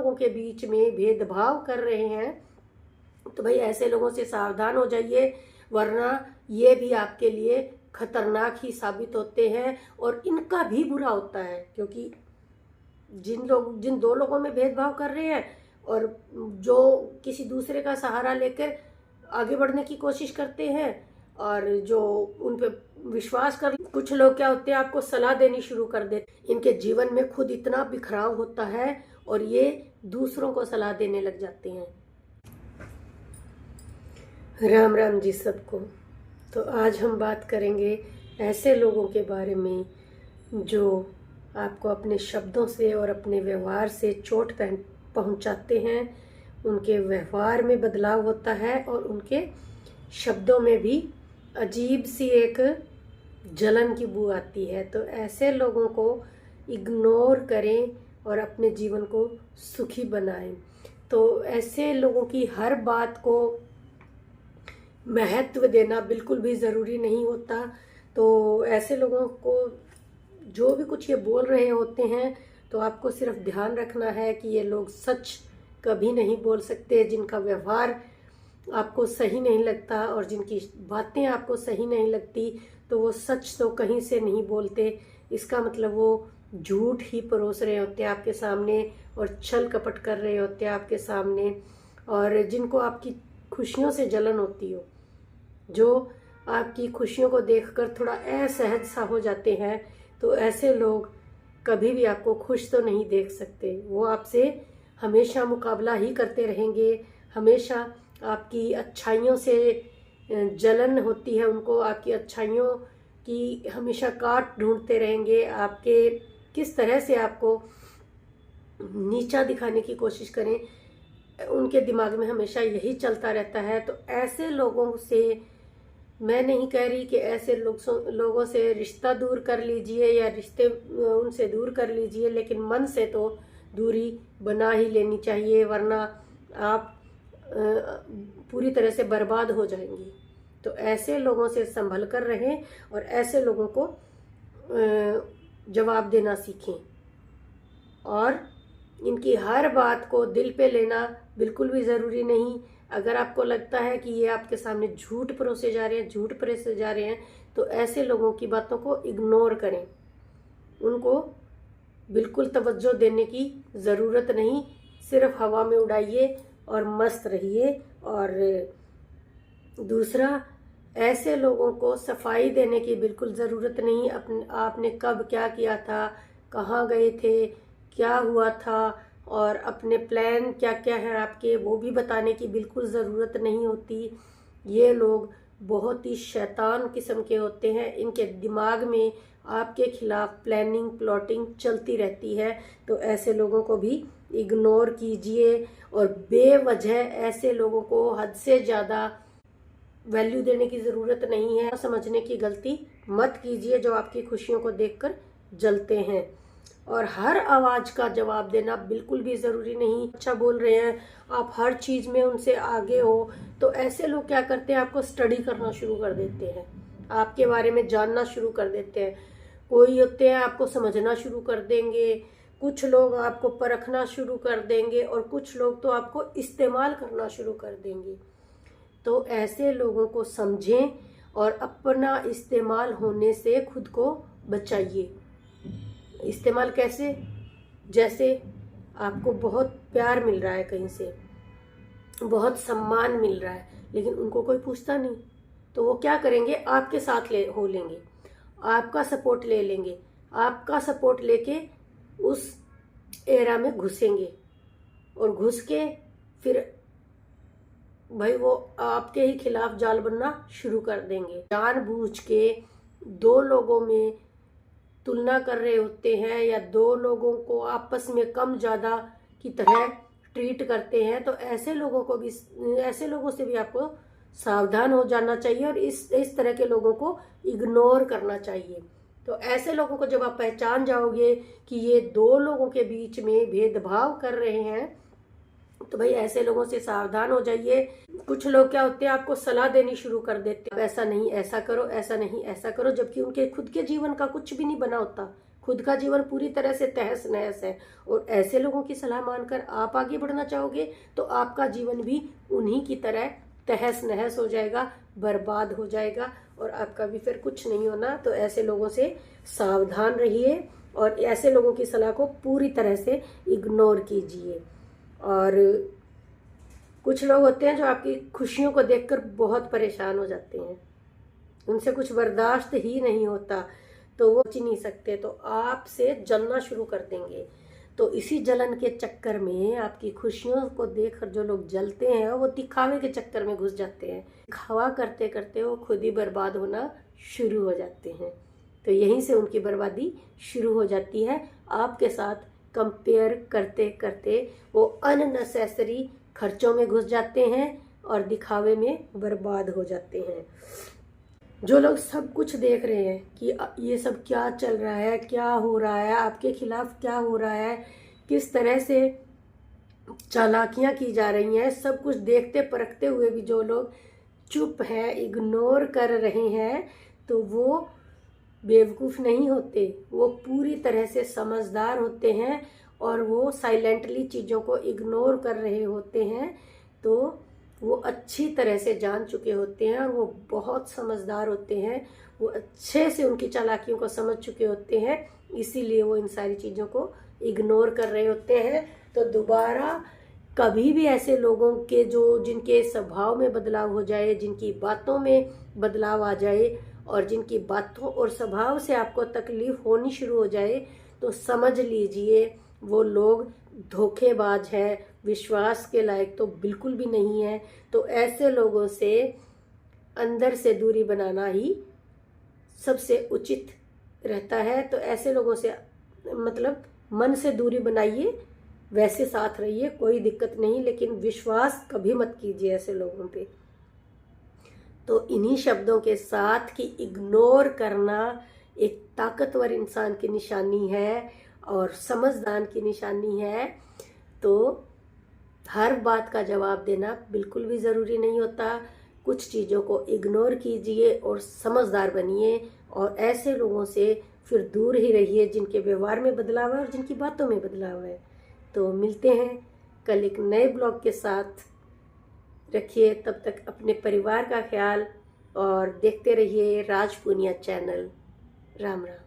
लोगों के बीच में भेदभाव कर रहे हैं, तो भाई ऐसे लोगों से सावधान हो जाइए, वरना ये भी आपके लिए खतरनाक ही साबित होते हैं और इनका भी बुरा होता है। क्योंकि जिन दो लोगों में भेदभाव कर रहे हैं और जो किसी दूसरे का सहारा लेकर आगे बढ़ने की कोशिश करते हैं और जो उन पे विश्वास कर, कुछ लोग क्या होते हैं आपको सलाह देनी शुरू कर देते। इनके जीवन में खुद इतना बिखराव होता है और ये दूसरों को सलाह देने लग जाते हैं। राम राम जी सबको। तो आज हम बात करेंगे ऐसे लोगों के बारे में जो आपको अपने शब्दों से और अपने व्यवहार से चोट पहुंचाते हैं। उनके व्यवहार में बदलाव होता है और उनके शब्दों में भी अजीब सी एक जलन की बू आती है। तो ऐसे लोगों को इग्नोर करें और अपने जीवन को सुखी बनाएं। तो ऐसे लोगों की हर बात को महत्व देना बिल्कुल भी ज़रूरी नहीं होता। तो ऐसे लोगों को जो भी कुछ ये बोल रहे होते हैं, तो आपको सिर्फ ध्यान रखना है कि ये लोग सच कभी नहीं बोल सकते। जिनका व्यवहार आपको सही नहीं लगता और जिनकी बातें आपको सही नहीं लगती, तो वो सच तो कहीं से नहीं बोलते। इसका मतलब वो झूठ ही परोस रहे होते हैं आपके सामने और छल कपट कर रहे होते हैं आपके सामने। और जिनको आपकी खुशियों से जलन होती हो, जो आपकी खुशियों को देखकर थोड़ा असहज सा हो जाते हैं, तो ऐसे लोग कभी भी आपको खुश तो नहीं देख सकते। वो आपसे हमेशा मुकाबला ही करते रहेंगे। हमेशा आपकी अच्छाइयों से जलन होती है उनको, आपकी अच्छाइयों की हमेशा काट ढूंढते रहेंगे। आपके किस तरह से आपको नीचा दिखाने की कोशिश करें, उनके दिमाग में हमेशा यही चलता रहता है। तो ऐसे लोगों से मैं नहीं कह रही कि ऐसे लोगों से रिश्ता दूर कर लीजिए या रिश्ते उनसे दूर कर लीजिए, लेकिन मन से तो दूरी बना ही लेनी चाहिए, वरना आप पूरी तरह से बर्बाद हो जाएंगी। तो ऐसे लोगों से संभल कर रहें और ऐसे लोगों को जवाब देना सीखें। और इनकी हर बात को दिल पे लेना बिल्कुल भी ज़रूरी नहीं। अगर आपको लगता है कि ये आपके सामने झूठ परोसे जा रहे हैं, तो ऐसे लोगों की बातों को इग्नोर करें। उनको बिल्कुल तवज्जो देने की ज़रूरत नहीं, सिर्फ हवा में उड़ाइए और मस्त रहिए। और दूसरा, ऐसे लोगों को सफाई देने की बिल्कुल ज़रूरत नहीं। आपने कब क्या किया था, कहाँ गए थे, क्या हुआ था और अपने प्लान क्या क्या है आपके, वो भी बताने की बिल्कुल ज़रूरत नहीं होती। ये लोग बहुत ही शैतान किस्म के होते हैं। इनके दिमाग में आपके खिलाफ प्लानिंग प्लॉटिंग चलती रहती है। तो ऐसे लोगों को भी इग्नोर कीजिए और बेवजह ऐसे लोगों को हद से ज़्यादा वैल्यू देने की ज़रूरत नहीं है। समझने की गलती मत कीजिए जो आपकी खुशियों को देखकर जलते हैं। और हर आवाज़ का जवाब देना बिल्कुल भी ज़रूरी नहीं। अच्छा बोल रहे हैं, आप हर चीज़ में उनसे आगे हो, तो ऐसे लोग क्या करते हैं, आपको स्टडी करना शुरू कर देते हैं, आपके बारे में जानना शुरू कर देते हैं। कोई होते हैं आपको समझना शुरू कर देंगे, कुछ लोग आपको परखना शुरू कर देंगे और कुछ लोग तो आपको इस्तेमाल करना शुरू कर देंगे। तो ऐसे लोगों को समझें और अपना इस्तेमाल होने से खुद को बचाइए। इस्तेमाल कैसे? जैसे आपको बहुत प्यार मिल रहा है, कहीं से बहुत सम्मान मिल रहा है, लेकिन उनको कोई पूछता नहीं, तो वो क्या करेंगे, आपके साथ हो लेंगे, आपका सपोर्ट ले लेंगे, आपका सपोर्ट लेके उस एरा में घुसेंगे और घुस के फिर भाई वो आपके ही खिलाफ जाल बनना शुरू कर देंगे। जानबूझ के दो लोगों में तुलना कर रहे होते हैं या दो लोगों को आपस में कम ज़्यादा की तरह ट्रीट करते हैं। तो ऐसे लोगों से भी आपको सावधान हो जाना चाहिए और इस तरह के लोगों को इग्नोर करना चाहिए। तो ऐसे लोगों को जब आप पहचान जाओगे कि ये दो लोगों के बीच में भेदभाव कर रहे हैं, तो भाई ऐसे लोगों से सावधान हो जाइए। कुछ लोग क्या होते हैं, आपको सलाह देनी शुरू कर देते हैं, ऐसा नहीं ऐसा करो, ऐसा नहीं ऐसा करो, जबकि उनके खुद के जीवन का कुछ भी नहीं बना होता। खुद का जीवन पूरी तरह से तहस नहस है और ऐसे लोगों की सलाह मानकर आप आगे बढ़ना चाहोगे तो आपका जीवन भी उन्हीं की तरह तहस नहस हो जाएगा, बर्बाद हो जाएगा और आपका भी फिर कुछ नहीं होना। तो ऐसे लोगों से सावधान रहिए और ऐसे लोगों की सलाह को पूरी तरह से इग्नोर कीजिए। और कुछ लोग होते हैं जो आपकी खुशियों को देखकर बहुत परेशान हो जाते हैं, उनसे कुछ बर्दाश्त ही नहीं होता, तो वो बच नहीं सकते, तो आपसे जलना शुरू कर देंगे। तो इसी जलन के चक्कर में आपकी खुशियों को देखकर जो लोग जलते हैं वो दिखावे के चक्कर में घुस जाते हैं। दिखावा करते करते वो खुद ही बर्बाद होना शुरू हो जाते हैं। तो यहीं से उनकी बर्बादी शुरू हो जाती है। आपके साथ कंपेयर करते करते वो अननेसेसरी खर्चों में घुस जाते हैं और दिखावे में बर्बाद हो जाते हैं। जो लोग सब कुछ देख रहे हैं कि ये सब क्या चल रहा है, क्या हो रहा है, आपके खिलाफ क्या हो रहा है, किस तरह से चालाकियां की जा रही हैं, सब कुछ देखते परखते हुए भी जो लोग चुप हैं, इग्नोर कर रहे हैं, तो वो बेवकूफ़ नहीं होते, वो पूरी तरह से समझदार होते हैं और वो साइलेंटली चीज़ों को इग्नोर कर रहे होते हैं। तो वो अच्छी तरह से जान चुके होते हैं और वो बहुत समझदार होते हैं, वो अच्छे से उनकी चालाकियों को समझ चुके होते हैं, इसीलिए वो इन सारी चीज़ों को इग्नोर कर रहे होते हैं। तो दोबारा कभी भी ऐसे लोगों के जिनके स्वभाव में बदलाव हो जाए, जिनकी बातों में बदलाव आ जाए और जिनकी बातों और स्वभाव से आपको तकलीफ होनी शुरू हो जाए, तो समझ लीजिए वो लोग धोखेबाज है, विश्वास के लायक तो बिल्कुल भी नहीं है। तो ऐसे लोगों से अंदर से दूरी बनाना ही सबसे उचित रहता है। तो ऐसे लोगों से मतलब मन से दूरी बनाइए, वैसे साथ रहिए, कोई दिक्कत नहीं, लेकिन विश्वास कभी मत कीजिए ऐसे लोगों पे। तो इन्हीं शब्दों के साथ कि इग्नोर करना एक ताकतवर इंसान की निशानी है और समझदार की निशानी है। तो हर बात का जवाब देना बिल्कुल भी ज़रूरी नहीं होता। कुछ चीज़ों को इग्नोर कीजिए और समझदार बनिए और ऐसे लोगों से फिर दूर ही रहिए जिनके व्यवहार में बदलाव है और जिनकी बातों में बदलाव है। तो मिलते हैं कल एक नए ब्लॉग के साथ। रखिए तब तक अपने परिवार का ख्याल और देखते रहिए राज पूनिया चैनल। राम राम।